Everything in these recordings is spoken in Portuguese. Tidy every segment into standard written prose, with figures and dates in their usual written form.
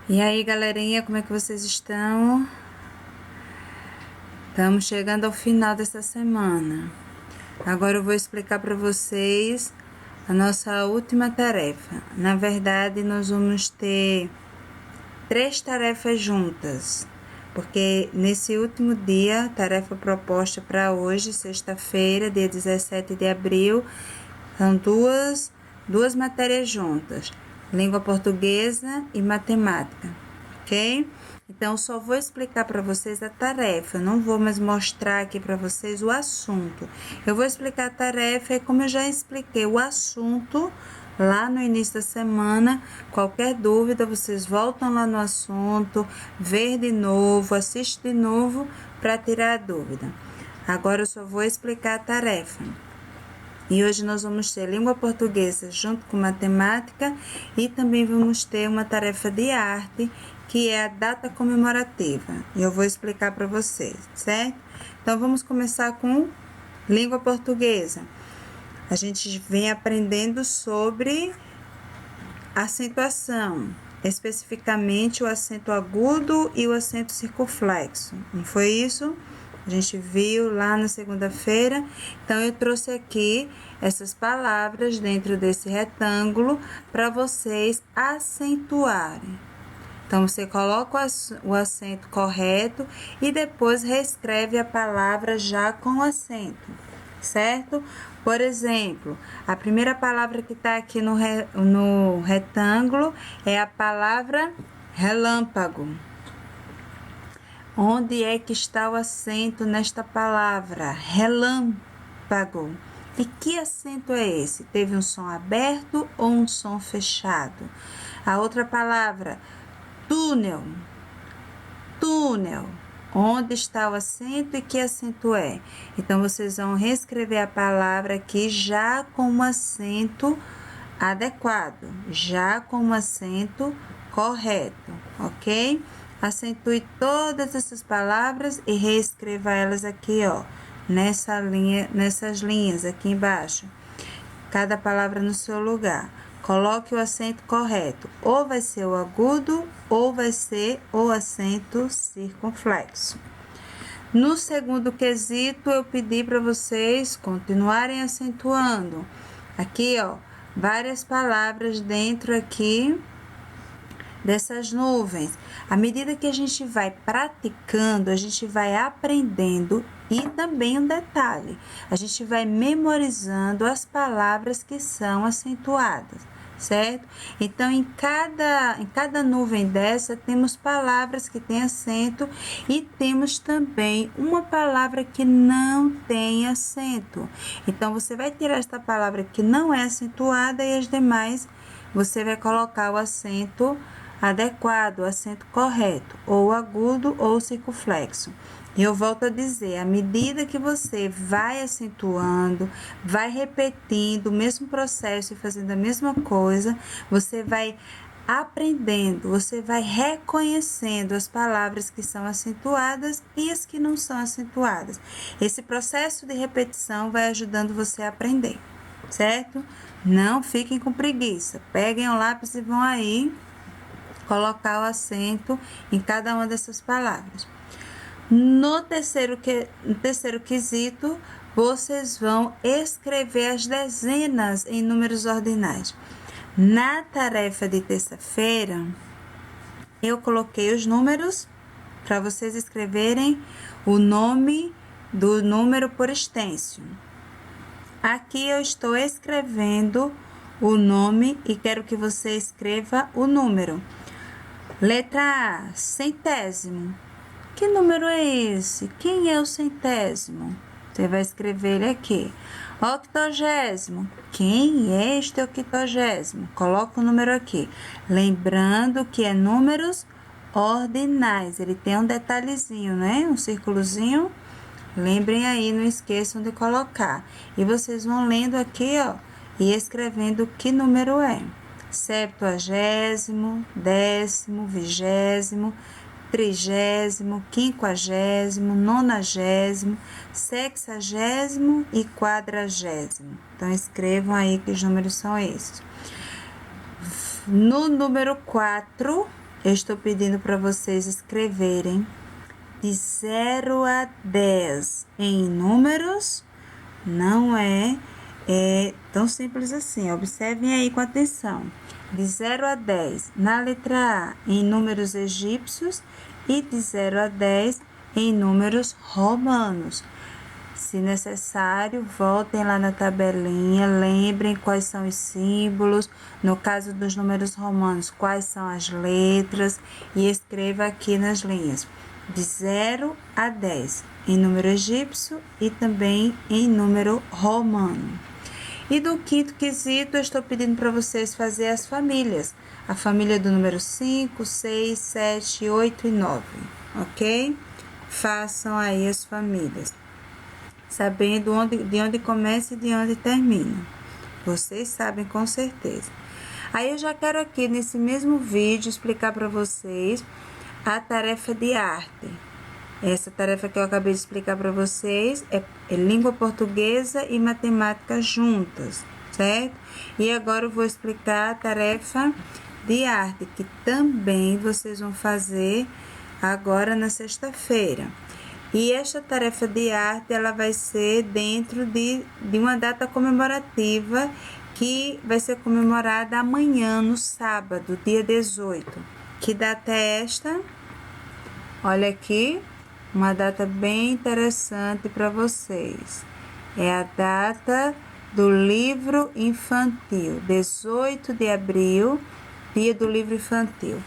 E aí, galerinha, como é que vocês estão? Estamos chegando ao final dessa semana. Agora eu vou explicar para vocês a nossa última tarefa. Na verdade, nós vamos ter 3 tarefas juntas, porque nesse último dia, tarefa proposta para hoje, sexta-feira, dia 17 de abril, são duas matérias juntas, língua portuguesa e matemática, ok? Então, só vou explicar para vocês a tarefa, eu não vou mais mostrar aqui para vocês o assunto. Eu vou explicar a tarefa e como eu já expliquei o assunto lá no início da semana, qualquer dúvida, vocês voltam lá no assunto, ver de novo, assiste de novo para tirar a dúvida. Agora eu só vou explicar a tarefa. E hoje nós vamos ter língua portuguesa junto com matemática e também vamos ter uma tarefa de arte, que é a data comemorativa. E eu vou explicar para vocês, certo? Então vamos começar com língua portuguesa. A gente vem aprendendo sobre acentuação, especificamente o acento agudo e o acento circunflexo. Não foi isso? A gente viu lá na segunda-feira. Então, eu trouxe aqui essas palavras dentro desse retângulo para vocês acentuarem. Então, você coloca o acento correto e depois reescreve a palavra já com o acento, certo? Por exemplo, a primeira palavra que está aqui no retângulo é a palavra relâmpago. Onde é que está o acento nesta palavra? Relâmpago. E que acento é esse? Teve um som aberto ou um som fechado? A outra palavra, túnel. Túnel. Onde está o acento e que acento é? Então, vocês vão reescrever a palavra aqui já com um acento adequado, já com um acento correto, ok? Acentue todas essas palavras e reescreva elas aqui, ó, nessas linhas aqui embaixo. Cada palavra no seu lugar. Coloque o acento correto. Ou vai ser o agudo ou vai ser o acento circunflexo. No segundo quesito, eu pedi para vocês continuarem acentuando. Aqui, ó, várias palavras dentro aqui dessas nuvens. À medida que a gente vai praticando, a gente vai aprendendo e também um detalhe, a gente vai memorizando as palavras que são acentuadas, certo? Então, em cada nuvem dessa, temos palavras que têm acento e temos também uma palavra que não tem acento. Então, você vai tirar esta palavra que não é acentuada e as demais você vai colocar o acento adequado, o acento correto, ou agudo ou circunflexo. E eu volto a dizer, à medida que você vai acentuando, vai repetindo o mesmo processo e fazendo a mesma coisa, você vai aprendendo, você vai reconhecendo as palavras que são acentuadas e as que não são acentuadas. Esse processo de repetição vai ajudando você a aprender, certo? Não fiquem com preguiça, peguem o lápis e vão aí colocar o acento em cada uma dessas palavras. No terceiro quesito, vocês vão escrever as dezenas em números ordinais. Na tarefa de terça-feira, eu coloquei os números para vocês escreverem o nome do número por extenso. Aqui eu estou escrevendo o nome e quero que você escreva o número. Letra A, centésimo. Que número é esse? Quem é o centésimo? Você vai escrever ele aqui. Octogésimo. Quem é este octogésimo? Coloca o número aqui. Lembrando que é números ordinais. Ele tem um detalhezinho, né? Um círculozinho. Lembrem aí, não esqueçam de colocar. E vocês vão lendo aqui, ó, e escrevendo que número é. Septuagésimo, décimo, vigésimo, trigésimo, quinquagésimo, nonagésimo, sexagésimo e quadragésimo. Então, escrevam aí que os números são esses. No número 4, eu estou pedindo para vocês escreverem de 0 a 10 em números. Não é tão simples assim. Observem aí com atenção. De 0 a 10 na letra A em números egípcios e de 0 a 10 em números romanos. Se necessário, voltem lá na tabelinha, lembrem quais são os símbolos, no caso dos números romanos, quais são as letras, e escreva aqui nas linhas, de 0 a 10, em número egípcio e também em número romano. E do quinto quesito, eu estou pedindo para vocês fazer as famílias, a família do número 5, 6, 7, 8 e 9, ok? Façam aí as famílias, sabendo de onde começa e de onde termina. Vocês sabem com certeza. Aí eu já quero aqui nesse mesmo vídeo explicar para vocês a tarefa de arte. Essa tarefa que eu acabei de explicar para vocês é língua portuguesa e matemática juntas, certo? E agora eu vou explicar a tarefa de arte, que também vocês vão fazer agora na sexta-feira. E esta tarefa de arte, ela vai ser dentro de uma data comemorativa que vai ser comemorada amanhã, no sábado, dia 18. Que data é esta? Olha aqui, uma data bem interessante para vocês. É a data do livro infantil, 18 de abril, dia do livro infantil.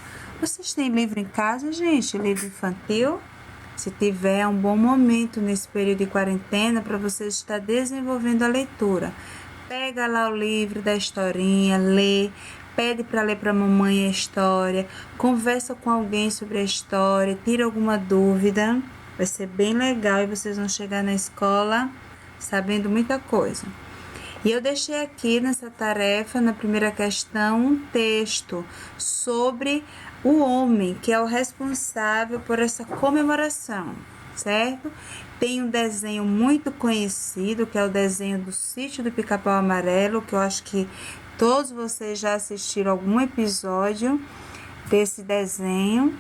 Vocês têm livro em casa, gente? Livro infantil? Se tiver, é um bom momento nesse período de quarentena para você estar desenvolvendo a leitura. Pega lá o livro da historinha, lê, pede para ler para a mamãe a história, conversa com alguém sobre a história, tira alguma dúvida. Vai ser bem legal e vocês vão chegar na escola sabendo muita coisa. E eu deixei aqui nessa tarefa, na primeira questão, um texto sobre o homem, que é o responsável por essa comemoração, certo? Tem um desenho muito conhecido, que é o desenho do Sítio do Pica-Pau Amarelo, que eu acho que todos vocês já assistiram algum episódio desse desenho.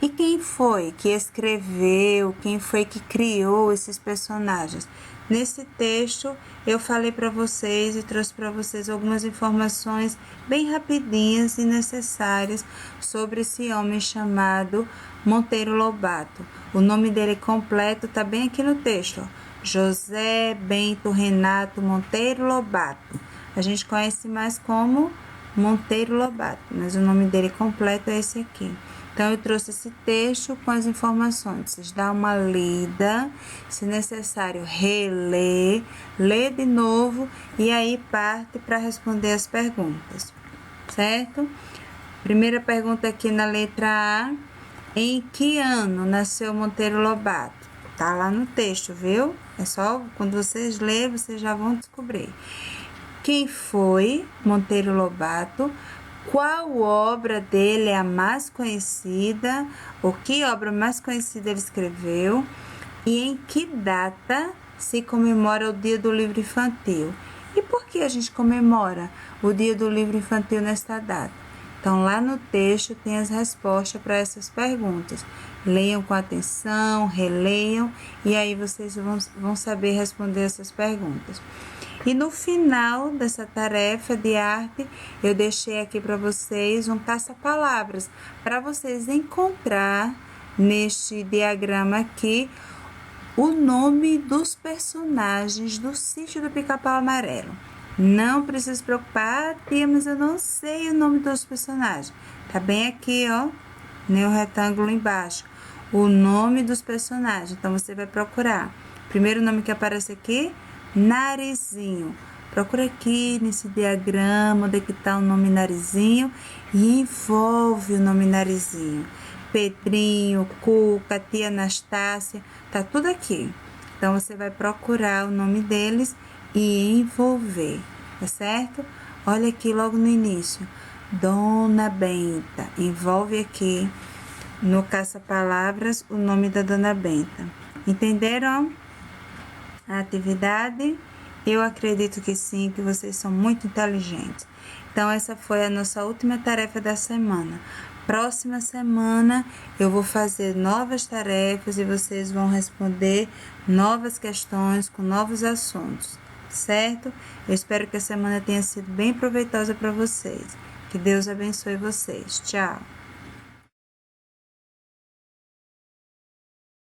E quem foi que escreveu, quem foi que criou esses personagens? Nesse texto eu falei para vocês e trouxe para vocês algumas informações bem rapidinhas e necessárias sobre esse homem chamado Monteiro Lobato. O nome dele completo está bem aqui no texto, ó. José Bento Renato Monteiro Lobato. A gente conhece mais como Monteiro Lobato, mas o nome dele completo é esse aqui. Então, eu trouxe esse texto com as informações. Vocês dão uma lida, se necessário, relê, lê de novo e aí parte para responder as perguntas, certo? Primeira pergunta aqui na letra A. Em que ano nasceu Monteiro Lobato? Tá lá no texto, viu? É só quando vocês lerem, vocês já vão descobrir. Quem foi Monteiro Lobato? Qual obra dele é a mais conhecida? Ou que obra mais conhecida ele escreveu? E em que data se comemora o Dia do Livro Infantil? E por que a gente comemora o Dia do Livro Infantil nesta data? Então, lá no texto tem as respostas para essas perguntas. Leiam com atenção, releiam, e aí vocês vão saber responder essas perguntas. E no final dessa tarefa de arte, eu deixei aqui para vocês um caça-palavras, para vocês encontrar neste diagrama aqui o nome dos personagens do Sítio do Pica-Pau Amarelo. Não precisa se preocupar, tia, mas eu não sei o nome dos personagens. Tá bem aqui, ó, no retângulo embaixo, o nome dos personagens. Então, você vai procurar. Primeiro nome que aparece aqui, Narizinho. Procura aqui nesse diagrama onde é que está o nome Narizinho e envolve o nome Narizinho. Pedrinho, Cuca, tia Anastácia, tá tudo aqui. Então, você vai procurar o nome deles e envolver, tá certo? Olha aqui logo no início, Dona Benta. Envolve aqui no caça-palavras o nome da Dona Benta. Entenderam a atividade? Eu acredito que sim, que vocês são muito inteligentes. Então, essa foi a nossa última tarefa da semana. Próxima semana eu vou fazer novas tarefas e vocês vão responder novas questões com novos assuntos, certo? Eu espero que a semana tenha sido bem proveitosa para vocês. Que Deus abençoe vocês. Tchau!